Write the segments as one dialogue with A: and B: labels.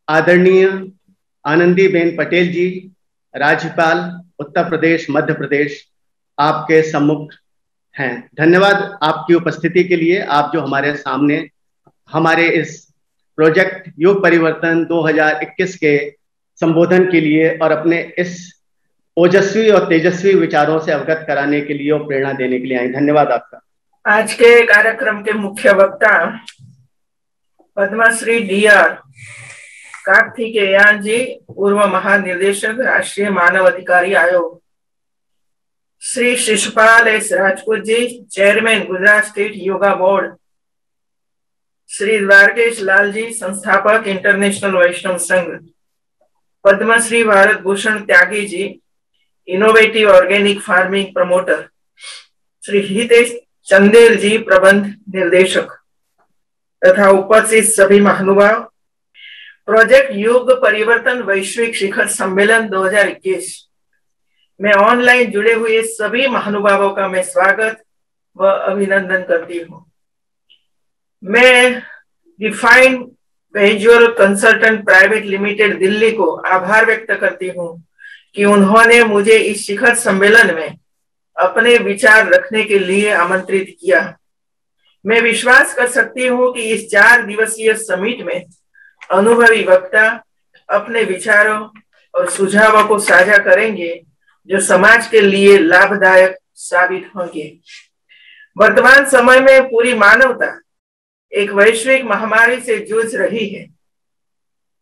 A: आदरणीय आनंदीबेन पटेल जी, राज्यपाल उत्तर प्रदेश मध्य प्रदेश, आपके सम्मुख हैं। धन्यवाद आपकी उपस्थिति के लिए। आप जो हमारे सामने हमारे इस प्रोजेक्ट युग परिवर्तन 2021 के संबोधन के लिए और अपने इस ओजस्वी और तेजस्वी विचारों से अवगत कराने के लिए और प्रेरणा देने के लिए आए। धन्यवाद आपका।
B: आज के कार्यक्रम के मुख्य वक्ता पद्मश्री DR कार्तिकेयान जी, पूर्व महानिदेशक राष्ट्रीय मानव अधिकारी आयोग, Shri Shishupal S Rajput ji, chairman Gujarat state yoga board, Shri Dwarkesh Lal ji, संस्थापक international Vaishnav Sangh, Padmashri Bharat Bhushan Tyagi ji, innovative organic farming promoter, Shri Hitesh Chandel ji, प्रबंध निर्देशक, तथा उपस्थित सभी महानुभाव। प्रोजेक्ट युग परिवर्तन वैश्विक शिखर सम्मेलन 2021 में ऑनलाइन जुड़े हुए सभी महानुभावों का मैं स्वागत व अभिनंदन करती हूँ। मैं define visual consultant private limited Delhi को आभार व्यक्त करती हूँ कि उन्होंने मुझे इस शिखर सम्मेलन में अपने विचार रखने के लिए आमंत्रित किया। मैं विश्वास कर सकती हूँ कि इस 4 दिवसीय समिट में अनुभवी वक्ता अपने विचारों और सुझावों को साझा करेंगे जो समाज के लिए लाभदायक साबित होंगे। वर्तमान समय में पूरी मानवता एक वैश्विक महामारी से जूझ रही है।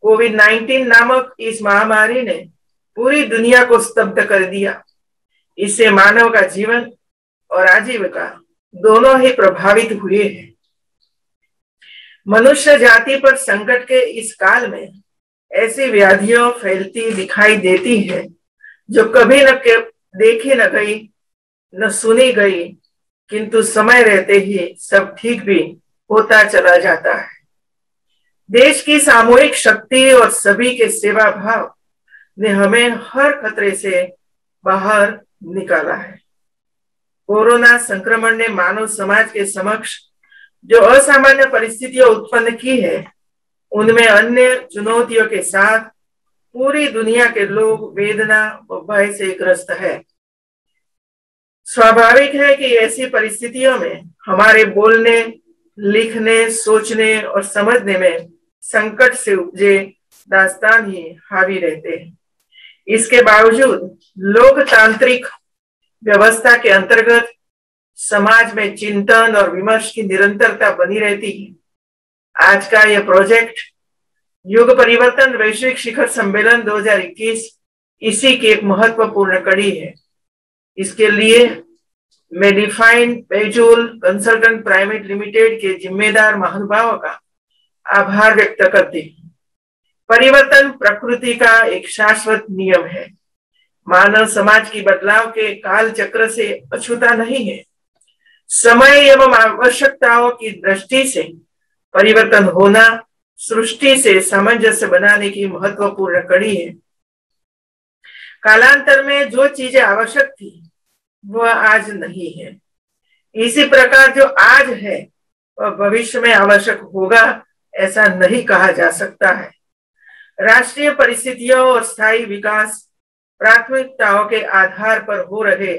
B: कोविड-19 नामक इस महामारी ने पूरी दुनिया को स्तब्ध कर दिया। इससे मानव का जीवन और आजीविका दोनों ही प्रभावित हुए हैं। मनुष्य जाति पर संकट के इस काल में ऐसी व्याधियां फैलती दिखाई देती है जो कभी न देखी न गई न सुनी गई, किंतु समय रहते ही सब ठीक भी होता चला जाता है। देश की सामूहिक शक्ति और सभी के सेवा भाव ने हमें हर खतरे से बाहर निकाला है। कोरोना संक्रमण ने मानव समाज के समक्ष जो असामान्य परिस्थितियां उत्पन्न की है, उनमें अन्य चुनौतियों के साथ पूरी दुनिया के लोग वेदना व भय से ग्रस्त है। स्वाभाविक है कि ऐसी परिस्थितियों में हमारे बोलने, लिखने, सोचने और समझने में संकट से उपजे दास्तान ही हावी रहते हैं। इसके बावजूद लोकतांत्रिक व्यवस्था के अंतर्गत समाज में चिंतन और विमर्श की निरंतरता बनी रहती है। आज का यह प्रोजेक्ट युग परिवर्तन वैश्विक शिखर सम्मेलन 2021 इसी की एक महत्वपूर्ण कड़ी है। इसके लिए मैं डिफाइन पेजुल कंसल्टेंट प्राइवेट लिमिटेड के जिम्मेदार महानुभावों का आभार व्यक्त करती हूँ। परिवर्तन प्रकृति का एक शाश्वत नियम है। मानव समाज की बदलाव के काल चक्र से अछूता नहीं है। समय एवं आवश्यकताओं की दृष्टि से परिवर्तन होना सृष्टि से सामंजस्य बनाने की महत्वपूर्ण कड़ी है। कालांतर में जो चीजें आवश्यक थी वह आज नहीं है। इसी प्रकार जो आज है वह भविष्य में आवश्यक होगा, ऐसा नहीं कहा जा सकता है। राष्ट्रीय परिस्थितियों और स्थायी विकास प्राथमिकताओं के आधार पर हो रहे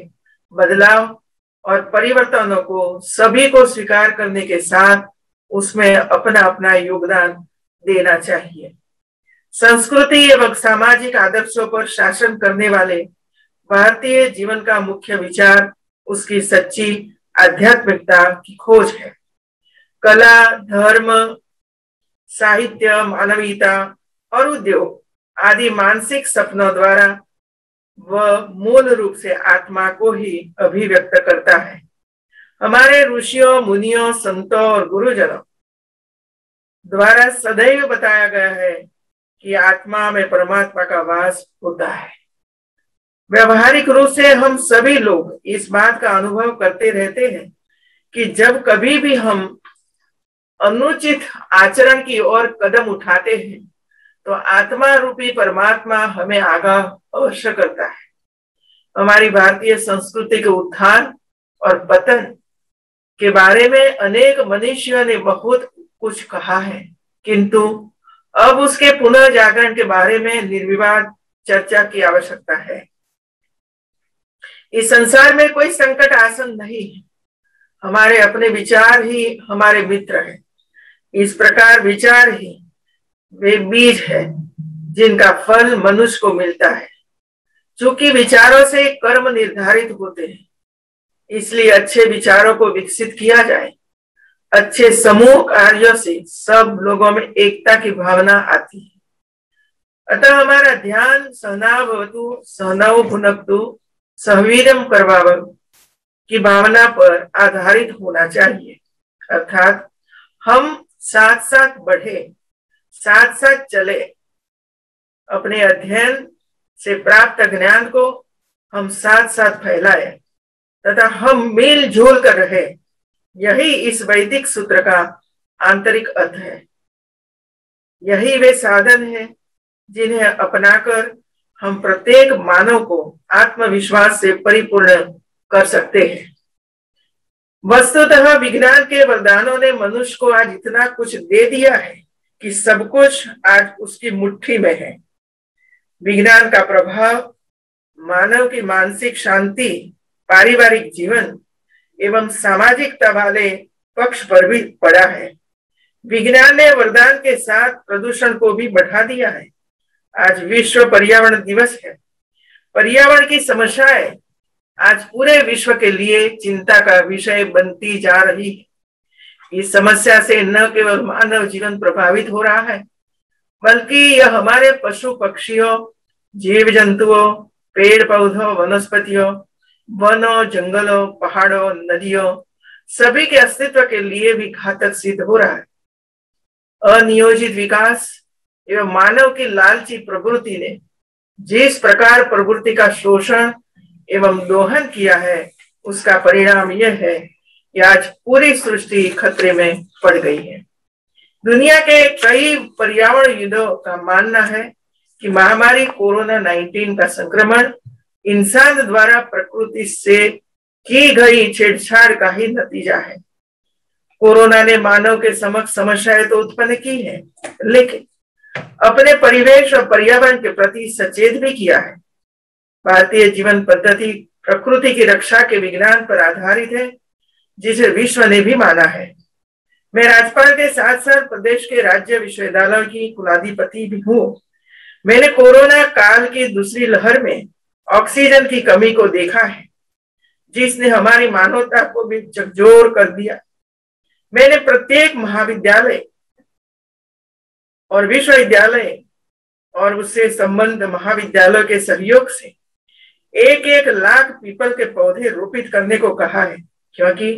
B: बदलाव और परिवर्तनों को सभी को स्वीकार करने के साथ उसमें अपना अपना योगदान देना चाहिए। संस्कृति एवं सामाजिक आदर्शों पर शासन करने वाले भारतीय जीवन का मुख्य विचार उसकी सच्ची आध्यात्मिकता की खोज है। कला, धर्म, साहित्य, मानवीयता और उद्योग आदि मानसिक सपनों द्वारा वह मूल रूप से आत्मा को ही अभिव्यक्त करता है। हमारे ऋषियों, मुनियों, संतों और गुरुजनों द्वारा सदैव बताया गया है कि आत्मा में परमात्मा का वास होता है। व्यवहारिक रूप से हम सभी लोग इस बात का अनुभव करते रहते हैं कि जब कभी भी हम अनुचित आचरण की ओर कदम उठाते हैं तो आत्मा रूपी परमात्मा हमें आगाह अवश्य करता है। हमारी भारतीय संस्कृति के उत्थान और पतन के बारे में अनेक मनीषियों ने बहुत कुछ कहा है, किंतु अब उसके पुनः जागरण के बारे में निर्विवाद चर्चा की आवश्यकता है। इस संसार में कोई संकट आसन नहीं है, हमारे अपने विचार ही हमारे मित्र हैं। इस प्रकार विचार ही वे बीज है जिनका फल मनुष्य को मिलता है। चूंकि विचारों से कर्म निर्धारित होते हैं, इसलिए अच्छे विचारों को विकसित किया जाए। अच्छे समूह कार्यों से सब लोगों में एकता की भावना आती है। अतः हमारा ध्यान सहनावतु सहनौ भुनक्तु सहवीर्यं करवावहु की भावना पर आधारित होना चाहिए। अर्थात हम साथ साथ बढ़े, साथ साथ चले, अपने अध्ययन से प्राप्त ज्ञान को हम साथ साथ फैलाए तथा हम मिलजुल कर रहे। यही इस वैदिक सूत्र का आंतरिक अर्थ है। यही वे साधन है जिन्हें अपनाकर हम प्रत्येक मानव को आत्मविश्वास से परिपूर्ण कर सकते हैं। वस्तुतः विज्ञान के वरदानों ने मनुष्य को आज इतना कुछ दे दिया है कि सब कुछ आज उसकी मुट्ठी में है। विज्ञान का प्रभाव मानव की मानसिक शांति, पारिवारिक जीवन एवं सामाजिकता वाले पक्ष पर भी पड़ा है। विज्ञान ने वरदान के साथ प्रदूषण को भी बढ़ा दिया है। आज विश्व पर्यावरण दिवस है। पर्यावरण की समस्याएं आज पूरे विश्व के लिए चिंता का विषय बनती जा रही है। इस समस्या से न केवल मानव जीवन प्रभावित हो रहा है, बल्कि यह हमारे पशु पक्षियों, जीव जंतुओं, पेड़ पौधों, वनस्पतियों, वनों, जंगलों, पहाड़ों, नदियों सभी के अस्तित्व के लिए भी घातक सिद्ध हो रहा है। अनियोजित विकास एवं मानव की लालची प्रवृत्ति ने जिस प्रकार प्रवृत्ति का शोषण एवं दोहन किया है, उसका परिणाम यह है कि आज पूरी सृष्टि खतरे में पड़ गई है। दुनिया के कई पर्यावरण युद्धों का मानना है कि महामारी कोरोना 19 का संक्रमण इंसान द्वारा प्रकृति से की गई छेड़छाड़ का ही नतीजा है। कोरोना ने मानव के समक्ष समस्याएं तो उत्पन्न की है, लेकिन अपने परिवेश और पर्यावरण के प्रति सचेत भी किया है। भारतीय जीवन पद्धति प्रकृति की रक्षा के विज्ञान पर आधारित है, जिसे विश्व ने भी माना है। मैं राज्यपाल के साथ साथ प्रदेश के राज्य विश्वविद्यालयों की कुलाधिपति भी हूँ। मैंने कोरोना काल की दूसरी लहर में ऑक्सीजन की कमी को देखा है, जिसने हमारी मानवता को भी झकझोर कर दिया। मैंने प्रत्येक महाविद्यालय और विश्वविद्यालय और उससे संबद्ध महाविद्यालयों के सहयोग से 1-1 लाख पीपल के पौधे रोपित करने को कहा है, क्योंकि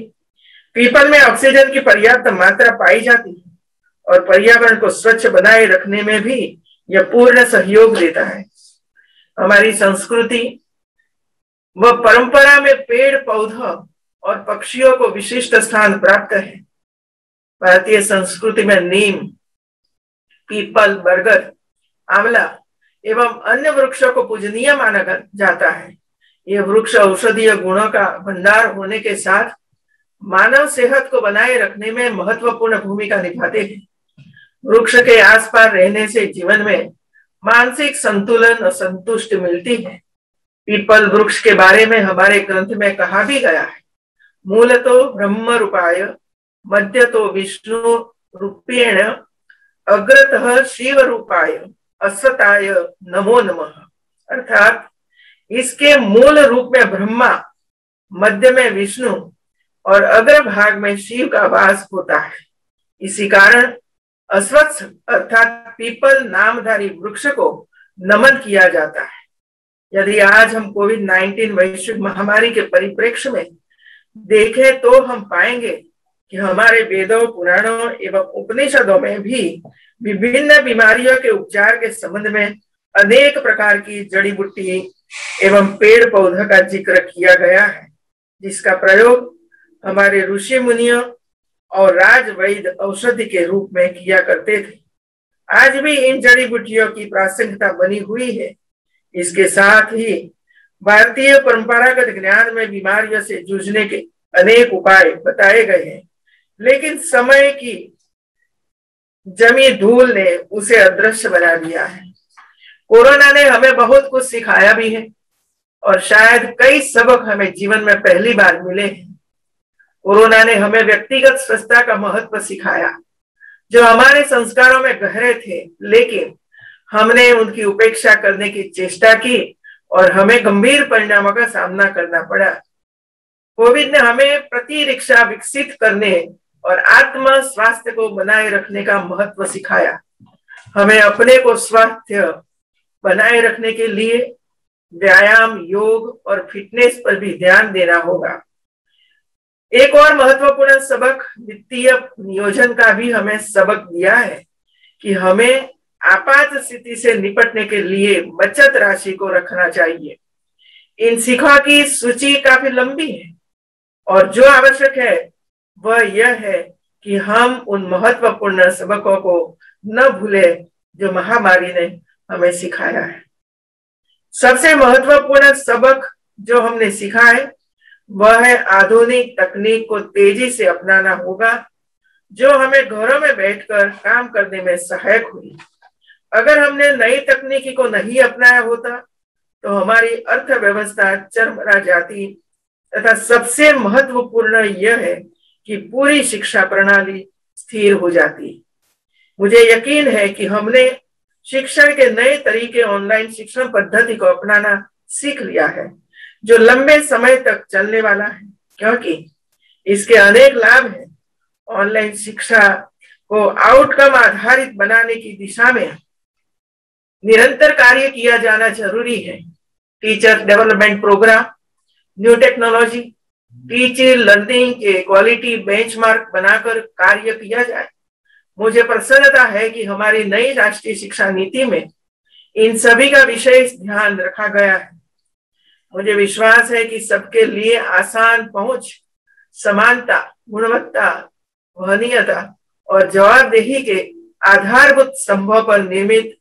B: पीपल में ऑक्सीजन की पर्याप्त मात्रा पाई जाती है और पर्यावरण को स्वच्छ बनाए रखने में भी यह पूर्ण सहयोग देता है। हमारी संस्कृति व परंपरा में पेड़ पौधों और पक्षियों को विशिष्ट स्थान प्राप्त है। भारतीय संस्कृति में नीम, पीपल, बरगद, आंवला एवं अन्य वृक्षों को पूजनीय माना जाता है। ये वृक्ष औषधीय गुणों का भंडार होने के साथ मानव सेहत को बनाए रखने में महत्वपूर्ण भूमिका निभाते हैं। वृक्ष के आसपास रहने से जीवन में मानसिक संतुलन और संतुष्टि मिलती है। पीपल वृक्ष के बारे में हमारे ग्रंथ में कहा भी गया है, मूलतो ब्रह्म रूपाय, मध्यतो विष्णु रूपेण, अग्रतः शिव रूपाय, अश्वताय नमो नमः। अर्थात इसके मूल रूप में ब्रह्मा, मध्य में विष्णु और अग्रभाग में शिव का वास होता है। इसी कारण अश्वत्थ अर्थात पीपल नामधारी वृक्ष को नमन किया जाता है। यदि आज हम कोविड-19 वैश्विक महामारी के परिप्रेक्ष्य में देखें तो हम पाएंगे कि हमारे वेदों, पुराणों एवं उपनिषदों में भी विभिन्न बीमारियों के उपचार के संबंध में अनेक प्रकार की जड़ी बूटी एवं पेड़ पौधों का जिक्र किया गया है, जिसका प्रयोग हमारे ऋषि मुनियों और राजवैद्य औषधि के रूप में किया करते थे। आज भी इन जड़ी बूटियों की प्रासंगिकता बनी हुई है। इसके साथ ही भारतीय परंपरागत ज्ञान में बीमारियों से जूझने के अनेक उपाय बताए गए हैं, लेकिन समय की जमी धूल ने उसे अदृश्य बना दिया है। कोरोना ने हमें बहुत कुछ सिखाया भी है और शायद कई सबक हमें जीवन में पहली बार मिले हैं। कोरोना ने हमें व्यक्तिगत स्वच्छता का महत्व सिखाया, जो हमारे संस्कारों में गहरे थे, लेकिन हमने उनकी उपेक्षा करने की चेष्टा की और हमें गंभीर परिणामों का सामना करना पड़ा। कोविड ने हमें प्रतिरक्षा विकसित करने और आत्म स्वास्थ्य को बनाए रखने का महत्व सिखाया। हमें अपने को स्वास्थ्य बनाए रखने के लिए व्यायाम, योग और फिटनेस पर भी ध्यान देना होगा। एक और महत्वपूर्ण सबक वित्तीय नियोजन का भी हमें सबक दिया है कि हमें आपात स्थिति से निपटने के लिए बचत राशि को रखना चाहिए। इन सीखों की सूची काफी लंबी है और जो आवश्यक है वह यह है कि हम उन महत्वपूर्ण सबकों को न भूलें जो महामारी ने हमें सिखाया है। सबसे महत्वपूर्ण सबक जो हमने सीखा है वह है आधुनिक तकनीक को तेजी से अपनाना होगा, जो हमें घरों में बैठकर काम करने में सहायक हुई। अगर हमने नई तकनीकी को नहीं अपनाया होता तो हमारी अर्थव्यवस्था चरमरा जाती तथा सबसे महत्वपूर्ण यह है कि पूरी शिक्षा प्रणाली स्थिर हो जाती। मुझे यकीन है कि हमने शिक्षण के नए तरीके, ऑनलाइन शिक्षण पद्धति को अपनाना सीख लिया है, जो लंबे समय तक चलने वाला है, क्योंकि इसके अनेक लाभ हैं। ऑनलाइन शिक्षा को आउटकम आधारित बनाने की दिशा में निरंतर कार्य किया जाना जरूरी है। Teacher development programme, new technology, teacher learning के क्वालिटी बेंचमार्क बनाकर कार्य किया जाए। मुझे प्रसन्नता है कि हमारी नई राष्ट्रीय शिक्षा नीति में इन सभी का विशेष ध्यान रखा गया है। मुझे विश्वास है कि सबके लिए आसान पहुंच, समानता, गुणवत्ता, वहनीयता और जवाबदेही के आधारभूत स्तंभों पर निर्मित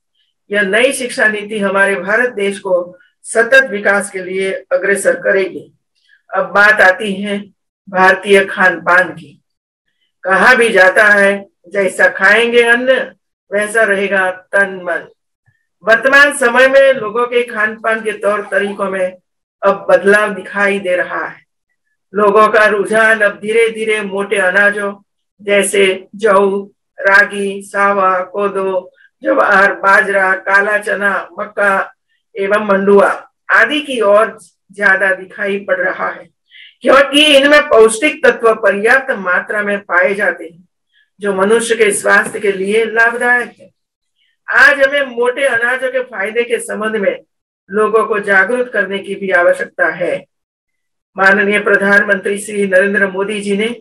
B: यह नई शिक्षा नीति हमारे भारत देश को सतत विकास के लिए अग्रसर करेगी। अब बात आती है भारतीय खान पान की। कहा भी जाता है, जैसा खाएंगे अन्न वैसा रहेगा तन मन। वर्तमान समय में लोगों के खान पान के तौर तरीकों में अब बदलाव दिखाई दे रहा है। लोगों का रुझान अब धीरे धीरे मोटे अनाजों जैसे जौ, रागी, सावा, कोदो, ज्वार, बाजरा, काला चना, मक्का एवं मंडुआ आदि की ओर ज्यादा दिखाई पड़ रहा है, क्योंकि इनमें पौष्टिक तत्व पर्याप्त मात्रा में पाए जाते हैं, जो मनुष्य के स्वास्थ्य के लिए लाभदायक है। आज हमें मोटे अनाजों के फायदे के संबंध में लोगों को जागरूक करने की भी आवश्यकता है। माननीय प्रधानमंत्री श्री नरेंद्र मोदी जी ने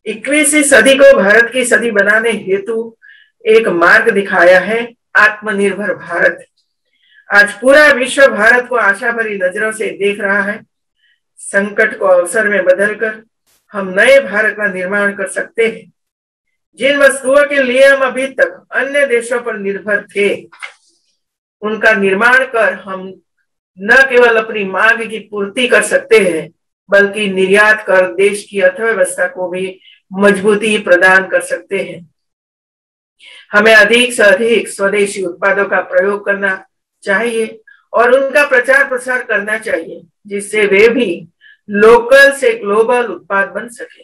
B: 21वीं सदी को भारत की सदी बनाने हेतु एक मार्ग दिखाया है, आत्मनिर्भर भारत। आज पूरा विश्व भारत को आशा भरी नजरों से देख रहा है। संकट को अवसर में बदलकर हम नए भारत का निर्माण कर सकते हैं। जिन वस्तुओं के लिए हम अभी तक अन्य देशों पर निर्भर थे, उनका निर्माण कर हम न केवल अपनी मांग की पूर्ति कर सकते हैं, बल्कि निर्यात कर देश की अर्थव्यवस्था को भी मजबूती प्रदान कर सकते हैं। हमें अधिक से अधिक स्वदेशी उत्पादों का प्रयोग करना चाहिए और उनका प्रचार प्रसार करना चाहिए, जिससे वे भी लोकल से ग्लोबल उत्पाद बन सके।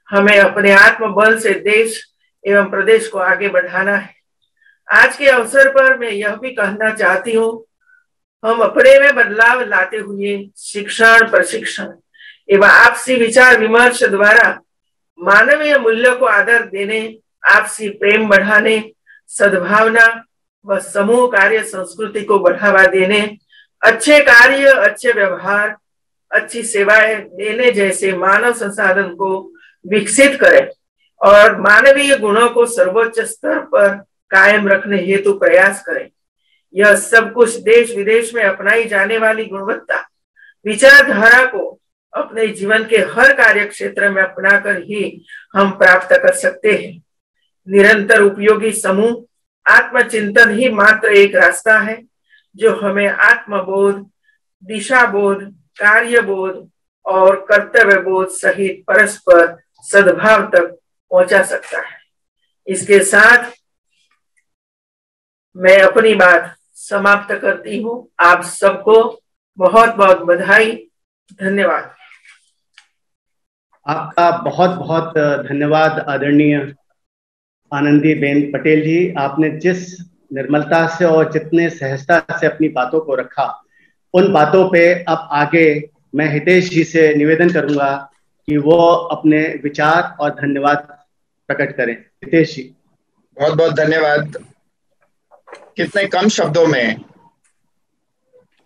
B: हमें अपने आत्मबल से देश एवं प्रदेश को आगे बढ़ाना है। आज के अवसर पर मैं यह भी कहना चाहती हूँ, हम अपने में बदलाव लाते हुए शिक्षण, प्रशिक्षण एवं आपसी विचार विमर्श द्वारा मानवीय मूल्यों को आदर देने, आपसी प्रेम बढ़ाने, सद्भावना व समूह कार्य संस्कृति को बढ़ावा देने, अच्छे कार्य, अच्छे व्यवहार, अच्छी सेवाएं देने जैसे मानव संसाधन को विकसित करें और मानवीय गुणों को सर्वोच्च स्तर पर कायम रखने हेतु प्रयास करें। यह सब कुछ देश विदेश में अपनाई जाने वाली गुणवत्ता विचारधारा को अपने जीवन के हर कार्य क्षेत्र में अपनाकर ही हम प्राप्त कर सकते हैं। निरंतर उपयोगी समूह आत्मचिंतन ही मात्र एक रास्ता है, जो हमें आत्मबोध, दिशाबोध, कार्यबोध और कर्तव्यबोध सहित परस्पर सद्भाव तक पहुंचा सकता है। इसके साथ मैं अपनी बात समाप्त करती हूँ। आप सबको बहुत बहुत बधाई। धन्यवाद।
A: आपका बहुत बहुत धन्यवाद आदरणीय आनंदीबेन पटेल जी। आपने जिस निर्मलता से और जितने सहजता से अपनी बातों को रखा, उन बातों पे अब आगे मैं हितेश जी से निवेदन करूंगा कि वो अपने विचार और धन्यवाद प्रकट करें। हितेश जी।
C: बहुत बहुत धन्यवाद। कितने कम शब्दों में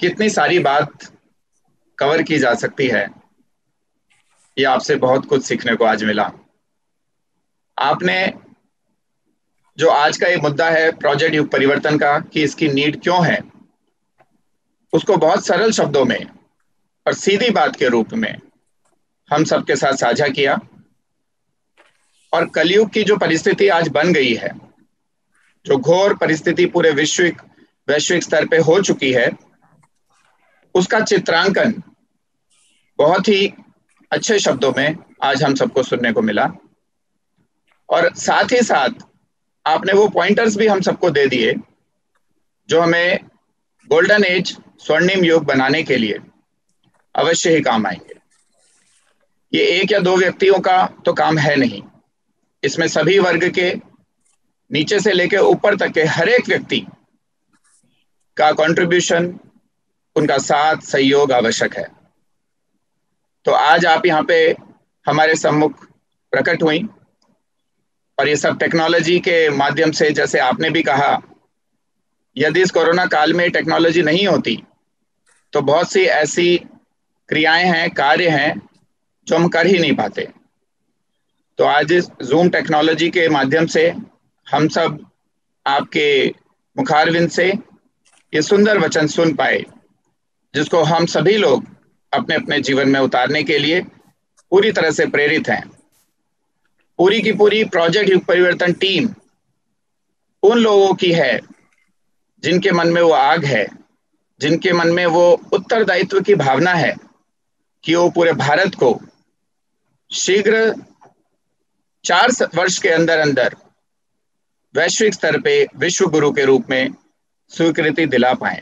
C: कितनी सारी बात कवर की जा सकती है, ये आपसे बहुत कुछ सीखने को आज मिला। आपने जो आज का ये मुद्दा है प्रोजेक्ट युग परिवर्तन का, कि इसकी नीड क्यों है, उसको बहुत सरल शब्दों में और सीधी बात के रूप में हम सबके साथ साझा किया। और कलयुग की जो परिस्थिति आज बन गई है, जो घोर परिस्थिति पूरे वैश्विक स्तर पे हो चुकी है, उसका चित्रांकन बहुत ही अच्छे शब्दों में आज हम सबको सुनने को मिला। और साथ ही साथ आपने वो पॉइंटर्स भी हम सबको दे दिए जो हमें गोल्डन एज, स्वर्णिम युग बनाने के लिए अवश्य ही काम आएंगे। ये एक या दो व्यक्तियों का तो काम है नहीं, इसमें सभी वर्ग के, नीचे से लेकर ऊपर तक के हर एक व्यक्ति का कंट्रीब्यूशन, उनका साथ सहयोग आवश्यक है। तो आज आप यहाँ पे हमारे सम्मुख प्रकट हुई, और ये सब टेक्नोलॉजी के माध्यम से, जैसे आपने भी कहा, यदि इस कोरोना काल में टेक्नोलॉजी नहीं होती तो बहुत सी ऐसी क्रियाएं हैं, कार्य हैं जो हम कर ही नहीं पाते। तो आज इस जूम टेक्नोलॉजी के माध्यम से हम सब आपके मुखारविंद से ये सुंदर वचन सुन पाए, जिसको हम सभी लोग अपने अपने जीवन में उतारने के लिए पूरी तरह से प्रेरित हैं। पूरी की पूरी प्रोजेक्ट युग परिवर्तन टीम उन लोगों की है जिनके मन में वो आग है, जिनके मन में वो उत्तरदायित्व की भावना है कि वो पूरे भारत को शीघ्र 4 वर्ष के अंदर अंदर वैश्विक स्तर पे विश्व गुरु के रूप में स्वीकृति दिला पाए।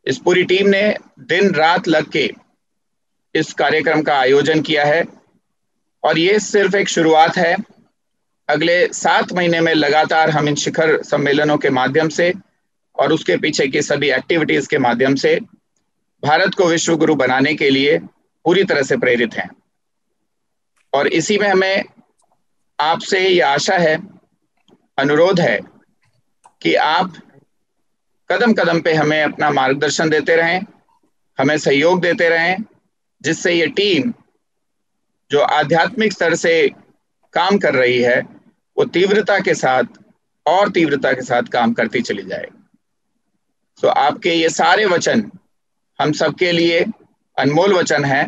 C: इस पूरी टीम ने दिन रात लग के इस कार्यक्रम का आयोजन किया है, और ये सिर्फ एक शुरुआत है। अगले 7 महीने में लगातार हम इन शिखर सम्मेलनों के माध्यम से और उसके पीछे की सभी एक्टिविटीज के माध्यम से भारत को विश्व गुरु बनाने के लिए पूरी तरह से प्रेरित हैं। और इसी में हमें आपसे ये आशा है, अनुरोध है कि आप कदम कदम पे हमें अपना मार्गदर्शन देते रहें, हमें सहयोग देते रहें, जिससे ये टीम जो आध्यात्मिक स्तर से काम कर रही है वो तीव्रता के साथ और तीव्रता के साथ काम करती चली जाए। तो आपके ये सारे वचन हम सबके लिए अनमोल वचन हैं,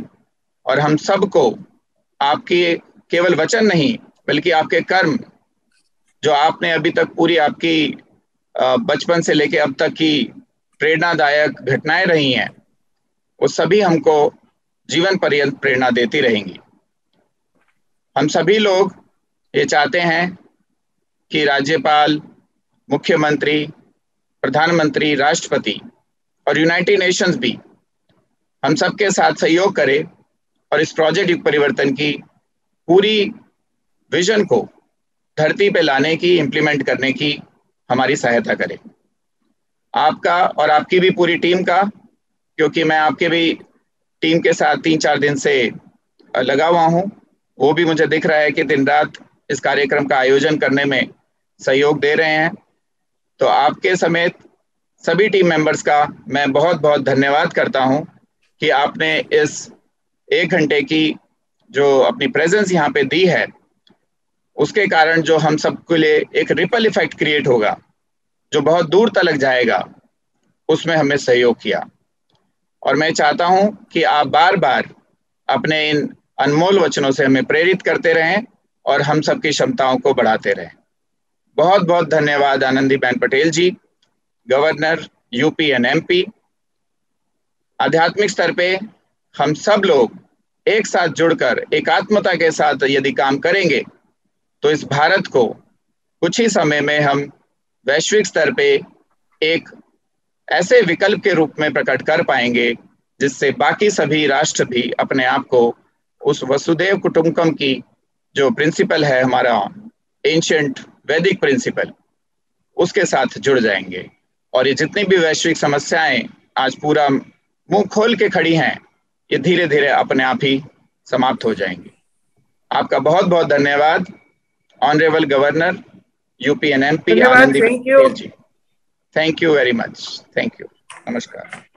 C: और हम सबको आपके केवल वचन नहीं बल्कि आपके कर्म, जो आपने अभी तक पूरी आपकी बचपन से लेके अब तक की प्रेरणादायक घटनाएं रही हैं, वो सभी हमको जीवन पर्यंत प्रेरणा देती रहेंगी। हम सभी लोग ये चाहते हैं कि राज्यपाल, मुख्यमंत्री, प्रधानमंत्री, राष्ट्रपति और यूनाइटेड नेशंस भी हम सबके साथ सहयोग करे और इस प्रोजेक्ट युग परिवर्तन की पूरी विजन को धरती पे लाने की, इम्प्लीमेंट करने की हमारी सहायता करे। आपका और आपकी भी पूरी टीम का, क्योंकि मैं आपके भी टीम के साथ 3-4 दिन से लगा हुआ हूँ, वो भी मुझे दिख रहा है कि दिन रात इस कार्यक्रम का आयोजन करने में सहयोग दे रहे हैं। तो आपके समेत सभी टीम मेंबर्स का मैं बहुत बहुत धन्यवाद करता हूं कि आपने इस 1 घंटे की जो अपनी प्रेजेंस यहाँ पे दी है, उसके कारण जो हम सबके लिए एक रिपल इफेक्ट क्रिएट होगा, जो बहुत दूर तक जाएगा, उसमें हमें सहयोग किया। और मैं चाहता हूं कि आप बार बार अपने इन अनमोल वचनों से हमें प्रेरित करते रहें और हम सबकी क्षमताओं को बढ़ाते रहें। बहुत बहुत धन्यवाद आनंदीबेन पटेल जी, गवर्नर यूपी एंड एमपी। आध्यात्मिक स्तर पे हम सब लोग एक साथ जुड़कर एकात्मता के साथ यदि काम करेंगे तो इस भारत को कुछ ही समय में हम वैश्विक स्तर पे एक ऐसे विकल्प के रूप में प्रकट कर पाएंगे जिससे बाकी सभी राष्ट्र भी अपने आप को उस वसुधैव कुटुंबकम की जो प्रिंसिपल है, हमारा एंशिएंट वैदिक प्रिंसिपल, उसके साथ जुड़ जाएंगे। और ये जितनी भी वैश्विक समस्याएं आज पूरा मुंह खोल के खड़ी हैं, ये धीरे धीरे अपने आप ही समाप्त हो जाएंगी। आपका बहुत बहुत धन्यवाद honourable governor UP and MP Anandiben Patel ji. Thank you very much. Thank you. नमस्कार।